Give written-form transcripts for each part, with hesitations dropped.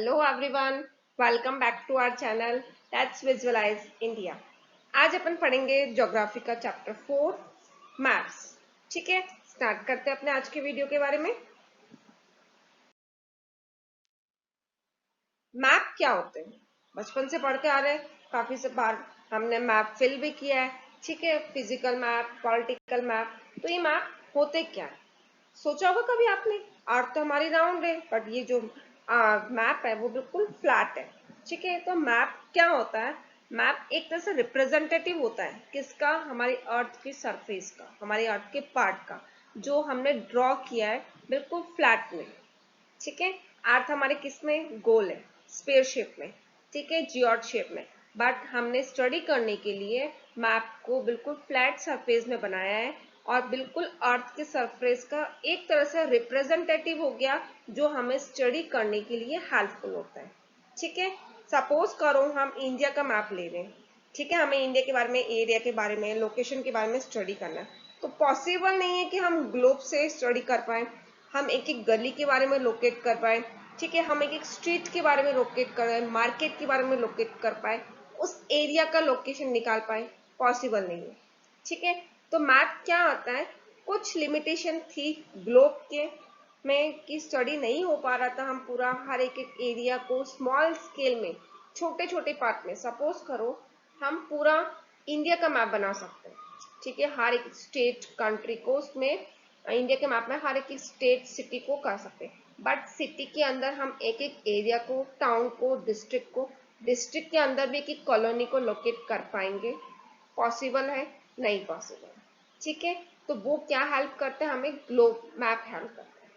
Hello everyone, welcome back to our channel let's visualize India. आज अपन पढ़ेंगे geography का चैप्टर 4 मैप्स। ठीक है, स्टार्ट करते हैं अपने आज के वीडियो के बारे में। मैप क्या होते हैं? बचपन से पढ़ते आ रहे हैं, काफी से बार हमने मैप फिल भी किया है। ठीक है, फिजिकल मैप, पॉलिटिकल मैप। तो ये मैप होते क्या है? सोचा होगा कभी आपने? अर्थ तो हमारी राउंड है, बट ये जो मैप है वो बिल्कुल फ्लैट है। ठीक है, तो मैप क्या होता है? मैप एक तरह से रिप्रेजेंटेटिव होता है किसका? हमारी अर्थ की सरफेस का, हमारी अर्थ के पार्ट का, जो हमने ड्रॉ किया है बिल्कुल फ्लैट में। ठीक है, अर्थ हमारे किस में? गोल है, स्फीयर शेप में। ठीक है, जियोड शेप में। बट हमने स्टडी करने के लिए मैप को बिल्कुल फ्लैट सरफेस में बनाया है, और बिल्कुल अर्थ के सरफेस का एक तरह से रिप्रेजेंटेटिव हो गया, जो हमें स्टडी करने के लिए हेल्पफुल होता है। ठीक है, सपोज करो हम इंडिया का मैप ले रहे हैं। ठीक है, हमें इंडिया के बारे में, एरिया के बारे में, लोकेशन के बारे में स्टडी करना है। तो पॉसिबल नहीं है कि हम ग्लोब से स्टडी कर पाए, हम एक एक गली के बारे में लोकेट कर पाए। ठीक है, हम एक एक स्ट्रीट के बारे में लोकेट कर पाए, मार्केट के बारे में लोकेट कर पाए, उस एरिया का लोकेशन निकाल पाए। पॉसिबल नहीं है। ठीक है, तो मैप क्या आता है? कुछ लिमिटेशन थी ग्लोब के में कि स्टडी नहीं हो पा रहा था, हम पूरा हर एक एक एरिया को स्मॉल स्केल में, छोटे छोटे पार्ट में, सपोज करो हम पूरा इंडिया का मैप बना सकते हैं। ठीक है, हर एक स्टेट कंट्री को उसमें, इंडिया के मैप में हर एक स्टेट सिटी को कर सकते हैं। बट सिटी के अंदर हम एक एक एरिया को, टाउन को, डिस्ट्रिक्ट को, डिस्ट्रिक्ट के अंदर भी एक एक कॉलोनी को लोकेट कर पाएंगे? पॉसिबल है? नहीं पॉसिबल। ठीक है, तो वो क्या हेल्प करते हैं? हमें ग्लोब मैप हेल्प करते हैं।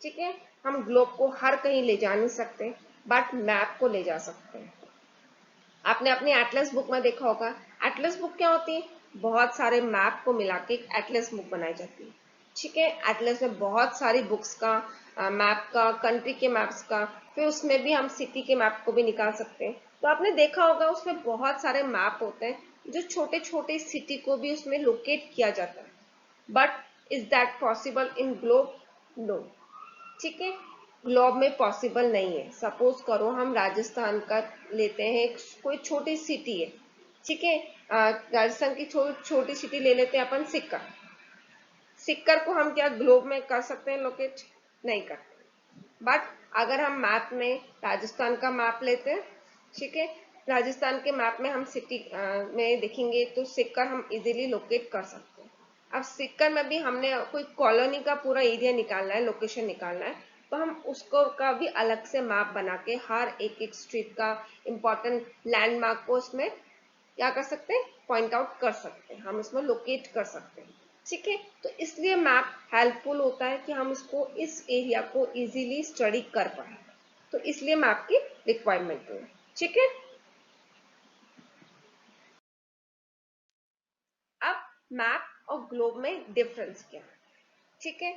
ठीक है, हम ग्लोब को हर कहीं ले जा नहीं सकते, बट मैप को ले जा सकते हैं। आपने अपनी एटलस बुक में देखा होगा। एटलस बुक क्या होती है? बहुत सारे मैप को मिला के एक एटलस बुक बनाई जाती है। ठीक है, एटलस में बहुत सारी बुक्स का, मैप का, कंट्री के मैप्स का, फिर उसमें भी हम सिटी के मैप को भी निकाल सकते हैं। तो आपने देखा होगा उसमें बहुत सारे मैप होते हैं, जो छोटे छोटे सिटी को भी उसमें लोकेट किया जाता है। But is that possible in globe? No. ठीक है, ग्लोब में पॉसिबल नहीं है। सपोज करो हम राजस्थान का लेते हैं, कोई छोटी सिटी है। ठीक है, राजस्थान की छोटी सिटी ले लेते हैं अपन, सिक्कर। सिक्कर को हम क्या ग्लोब में कर सकते हैं लोकेट? नहीं करते। बट अगर हम मैप में राजस्थान का मैप लेते हैं, ठीक है, राजस्थान के मैप में हम सिटी में देखेंगे तो सिक्कर हम इजीली लोकेट कर सकते हैं। अब सिक्कर में भी हमने कोई कॉलोनी का पूरा एरिया निकालना है, लोकेशन निकालना है, तो हम उसको का भी अलग से मैप बना के हर एक एक स्ट्रीट का इंपॉर्टेंट लैंडमार्क को उसमें क्या कर सकते हैं? पॉइंट आउट कर सकते हैं, हम इसमें लोकेट कर सकते हैं। ठीक है, तो इसलिए मैप हेल्पफुल होता है कि हम इसको, इस एरिया को इजीली स्टडी कर पाए। तो इसलिए मैप की रिक्वायरमेंट है। ठीक है, अब मैप और ग्लोब में डिफरेंस क्या है? ठीक है,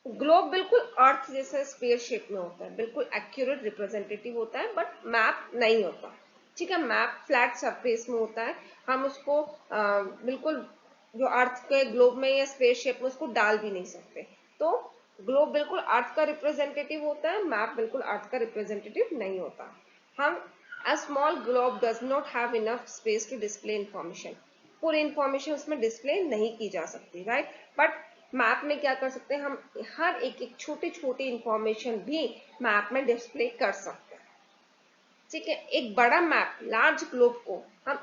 ग्लोब बिल्कुल अर्थ जैसा स्फीयर शेप में होता है, बिल्कुल एक्यूरेट रिप्रेजेंटेटिव होता है, बट मैप नहीं होता। ठीक है, मैप फ्लैट सरफेस में होता है, हम उसको बिल्कुल जो अर्थ के ग्लोब में या स्फीयर शेप में उसको डाल भी नहीं सकते। तो ग्लोब बिल्कुल अर्थ का रिप्रेजेंटेटिव होता है, मैप बिल्कुल अर्थ का रिप्रेजेंटेटिव नहीं होता। हम, a small globe does not have enough space to display information, पूरी इंफॉर्मेशन उसमें डिस्प्ले नहीं की जा सकती, राइट। बट मैप में क्या कर सकते हैं? हम हर एक एक छोटी छोटी इंफॉर्मेशन भी मैप में डिस्प्ले कर सकते हैं। ठीक है, एक बड़ा मैप, लार्ज ग्लोब को हम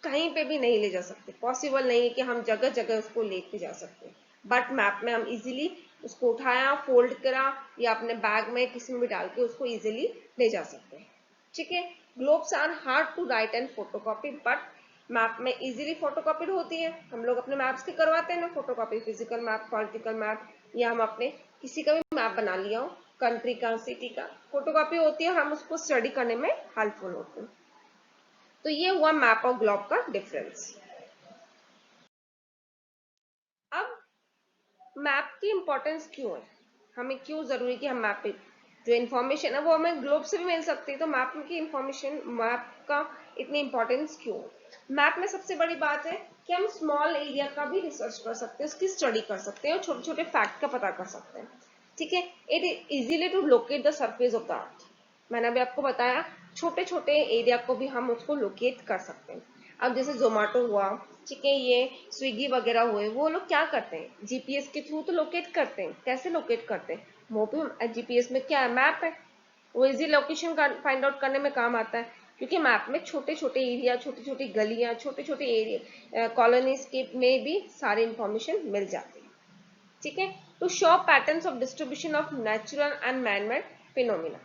कहीं पे भी नहीं ले जा सकते, पॉसिबल नहीं है कि हम जगह जगह उसको लेके जा सकते। बट मैप में हम इजीली उसको उठाया, फोल्ड करा, या अपने बैग में किसी में भी डाल के उसको इजीली ले जा सकते हैं। ठीक है, globes are hard to write and photocopy, but map में इजीली फोटोकॉपीड होती है। हम लोग अपने मैप्स की करवाते हैं ना photocopy, physical map, political map, या हम अपने किसी का भी मैप बना लिया हो, कंट्री का, सिटी का, फोटोकॉपी होती है, हम उसको स्टडी करने में हेल्पफुल होते हैं। तो ये हुआ मैप और ग्लोब का डिफरेंस। अब मैप की इंपॉर्टेंस क्यों है? हमें क्यों जरूरी कि हम मैप पे जो इंफॉर्मेशन है वो हमें ग्लोब से भी मिल सकती है, तो मैप की इंफॉर्मेशन, मैप का इतनी इंपॉर्टेंस क्यों? मैप में सबसे बड़ी बात है कि हम स्मॉल एरिया का भी रिसर्च कर सकते हैं, उसकी स्टडी कर सकते हैं, और छोटे छोटे फैक्ट का पता कर सकते हैं। ठीक है, it is easily to locate the surface of the earth. मैंने अभी आपको बताया छोटे छोटे एरिया को भी हम उसको लोकेट कर सकते हैं। अब जैसे जोमेटो हुआ, ठीक है, ये स्विगी वगैरह हुए, वो लोग क्या करते हैं, जीपीएस के थ्रू तो लोकेट करते हैं। कैसे लोकेट करते हैं, वो भी जीपीएस में क्या है, मैप है, वो इजी लोकेशन फाइंड आउट करने में काम आता है, क्योंकि मैप में छोटे छोटे एरिया, छोटी छोटी गलियां, छोटे छोटे एरिया कॉलोनीज के में भी सारी इंफॉर्मेशन मिल जाती है। ठीक है, to show patterns of distribution of natural and manmade phenomena.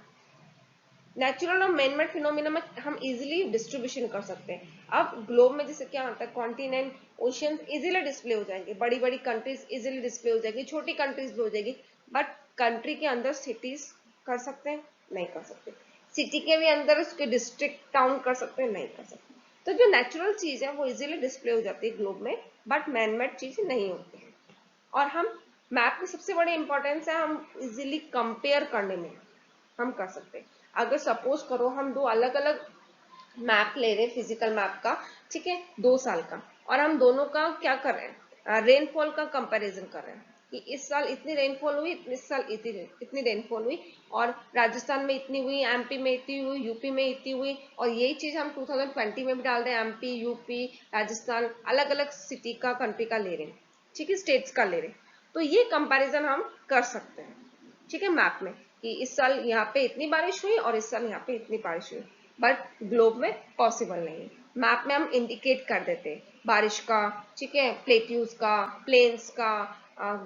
Natural और मैनमेड फिनोमिना में हम इजीली डिस्ट्रीब्यूशन कर सकते हैं। अब ग्लोब में जैसे क्या होता है, कॉन्टिनेंट, ओशियन इजीली डिस्प्ले हो जाएंगे, बड़ी बड़ी कंट्रीज इजीली डिस्प्ले हो जाएगी, छोटी कंट्रीज भी हो जाएगी, बट कंट्री के अंदर सिटीज कर सकते हैं, नहीं कर सकते। सिटी के भी अंदर उसके डिस्ट्रिक्ट टाउन कर सकते हैं, नहीं कर सकते। तो जो नेचुरल चीज है वो इजीली डिस्प्ले हो जाती है ग्लोब में, बट मैनमेड चीज नहीं होती है। और हम मैप में सबसे बड़ी इंपॉर्टेंस है, हम इजीली कंपेयर करने में हम कर सकते हैं। अगर सपोज करो हम दो अलग अलग मैप ले रहे हैं, फिजिकल मैप का, ठीक है, 2 साल का, और हम दोनों का क्या कर रहे हैं, रेनफॉल का कंपैरिजन कर रहे हैं कि इस साल इतनी रेनफॉल हुई, इस साल इतनी रेनफॉल हुई, और राजस्थान में इतनी हुई, एमपी में इतनी हुई, यूपी में इतनी हुई, और यही चीज हम 2020 में भी डाल रहे हैं, एमपी, यूपी, राजस्थान, अलग अलग सिटी का, कंट्री का ले रहे हैं, ठीक है, स्टेट्स का ले रहे हैं। तो ये कंपैरिजन हम कर सकते हैं, ठीक है, मैप में, कि इस साल यहाँ पे इतनी बारिश हुई और इस साल यहाँ पे इतनी बारिश हुई, बट ग्लोब में पॉसिबल नहीं है। मैप में हम इंडिकेट कर देते हैं बारिश का, ठीक है, प्लेट्यूज का, प्लेन्स का,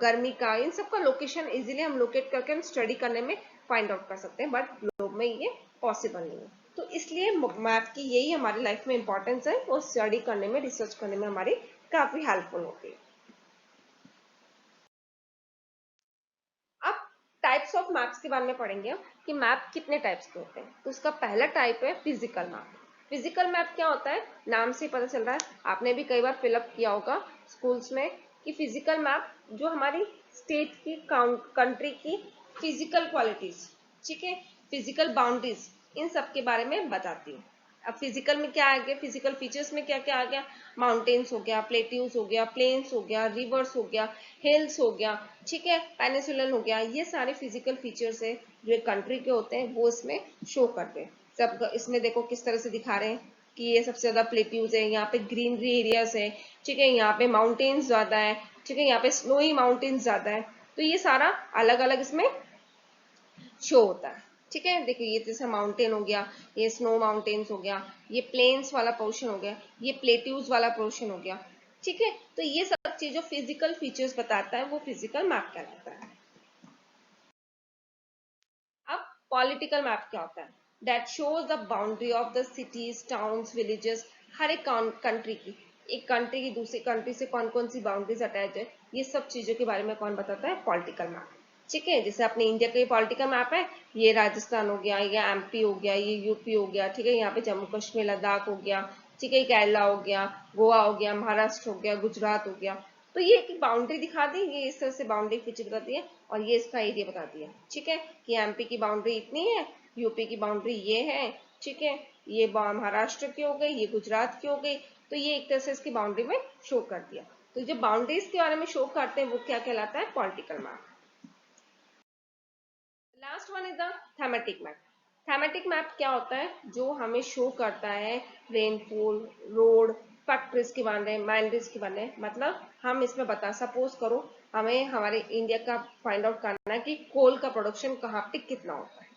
गर्मी का, इन सब का लोकेशन इजीली हम लोकेट करके हम स्टडी करने में फाइंड आउट कर सकते हैं, बट ग्लोब में ये पॉसिबल नहीं है। तो इसलिए मैप की यही हमारी लाइफ में इंपॉर्टेंस है, वो स्टडी करने में, रिसर्च करने में हमारी काफी हेल्पफुल होती है। अब टाइप्स ऑफ मैप्स के बारे में पढ़ेंगे हम, कि मैप कितने टाइप्स के होते हैं। तो उसका पहला टाइप है फिजिकल मैप। फिजिकल मैप क्या होता है, नाम से ही पता चल रहा है, आपने भी कई बार फिलअप किया होगा स्कूल्स में, कि फिजिकल मैप जो हमारी स्टेट की, कंट्री की फिजिकल क्वालिटीज, ठीक है, फिजिकल बाउंड्रीज, इन सब के बारे में बताती है। अब फिजिकल में क्या आ गया, फिजिकल फीचर्स में क्या क्या आ गया, माउंटेन्स हो गया, प्लेट्यूज हो गया, प्लेन्स हो गया, रिवर्स हो गया, हिल्स हो गया, ठीक है, पेनिसुलर हो गया, ये सारे फिजिकल फीचर्स है जो एक कंट्री के होते हैं, वो इसमें शो करते हैं। सब इसमें देखो किस तरह से दिखा रहे हैं कि ये सबसे ज्यादा प्लेट्यूज है, यहाँ पे ग्रीनरी एरियाज है, ठीक है, यहाँ पे माउंटेन्स ज्यादा है, ठीक है, यहाँ पे स्नोई माउंटेन्स ज्यादा है। तो ये सारा अलग अलग इसमें शो होता है, ठीक है। देखिए ये जैसे माउंटेन हो गया, ये स्नो माउंटेन्स हो गया, ये प्लेन्स वाला पोर्शन हो गया, ये प्लेट्यूज वाला पोर्शन हो गया, ठीक है। तो ये सब चीज जो फिजिकल फीचर्स बताता है वो फिजिकल मैप कहलाता है। अब पॉलिटिकल मैप क्या होता है, that shows the boundary of the cities, towns, villages, हर एक कंट्री की, एक कंट्री की दूसरी कंट्री से कौन कौन सी बाउंड्रीज अटैच है, ये सब चीजों के बारे में कौन बताता है, पॉलिटिकल मैप, ठीक है। जैसे अपने इंडिया का ये पॉलिटिकल मैप है, ये राजस्थान हो गया, ये एमपी हो गया, ये यूपी हो गया, ठीक है, यहाँ पे जम्मू कश्मीर, लद्दाख हो गया, ठीक है, केरला हो गया, गोवा हो गया, महाराष्ट्र हो गया, गुजरात हो गया। तो ये एक बाउंड्री दिखा दी, ये इस तरह से बाउंड्री फीचर बताती है, और ये इसका एरिया बताती है, ठीक है, कि एमपी की बाउंड्री इतनी है, यूपी की बाउंड्री ये है, ठीक है, ये महाराष्ट्र की हो गई, ये गुजरात की हो गई। तो ये एक तरह से इसकी बाउंड्री में शो कर दिया। तो जो बाउंड्रीज के बारे में शो करते हैं वो क्या कहलाता है, political map. Last one is the thematic map. Thematic map क्या होता है, जो हमें शो करता है रेनफॉल, रोड, फैक्ट्रीज के बारे में, माइनरीज के बारे में। मतलब हम इसमें बता, सपोज करो हमें हमारे इंडिया का फाइंड आउट करना है कि कोल का प्रोडक्शन कहाँ पे कितना होता है,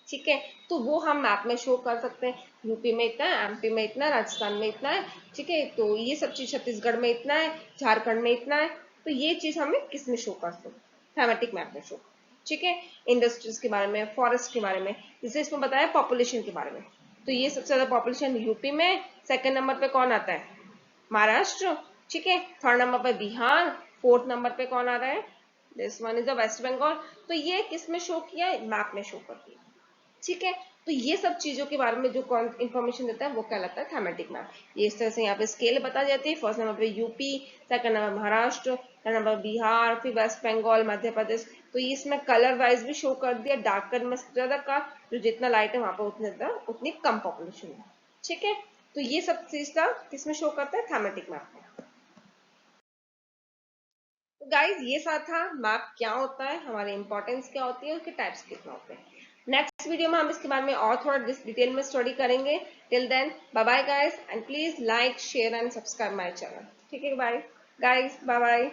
ठीक है, तो वो हम मैप में शो कर सकते हैं, यूपी में इतना है, एमपी में इतना है, राजस्थान में इतना है, ठीक है, तो ये सब चीज छत्तीसगढ़ में इतना है, झारखंड में इतना है। तो ये चीज हमें किसमें शो कर सकते, थैमेटिक मैप में शो, ठीक है। इंडस्ट्रीज के बारे में, फॉरेस्ट के बारे में, जैसे इसमें बताया पॉपुलेशन के बारे में, तो ये सबसे ज्यादा पॉपुलेशन यूपी में, सेकंड नंबर पे कौन आता है, महाराष्ट्र, ठीक है, थर्ड नंबर पे बिहार, फोर्थ नंबर पे कौन आ रहा है, this one is the West Bengal. तो ये किसमें शो किया है, मैप में शो कर दिया, ठीक है। तो ये सब चीजों के बारे में जो इंफॉर्मेशन देता है वो कहलाता है थैमेटिक मैप। ये इस तरह से यहाँ पे स्केल बता जाती है, फर्स्ट नंबर पे UP, second number Maharashtra, third number Bihar, फिर वेस्ट बंगाल, मध्य प्रदेश। तो ये इसमें कलर वाइज भी शो कर दिया, डार्कर में ज्यादा का, जो जितना लाइट है वहां पर उतने उतनी कम पॉपुलेशन है, ठीक है। तो ये सब चीज का किसमें शो करता है, थैमेटिक मैप में। तो गाइज ये साथ था मैप क्या होता है, हमारे इंपॉर्टेंस क्या होती है, उसके टाइप्स कितना होते हैं। नेक्स्ट वीडियो में हम इसके बारे में और थोड़ा डिटेल में स्टडी करेंगे. Till then bye bye guys, and please like share and subscribe my channel. ठीक है, बाय गाइस, बाय बाय.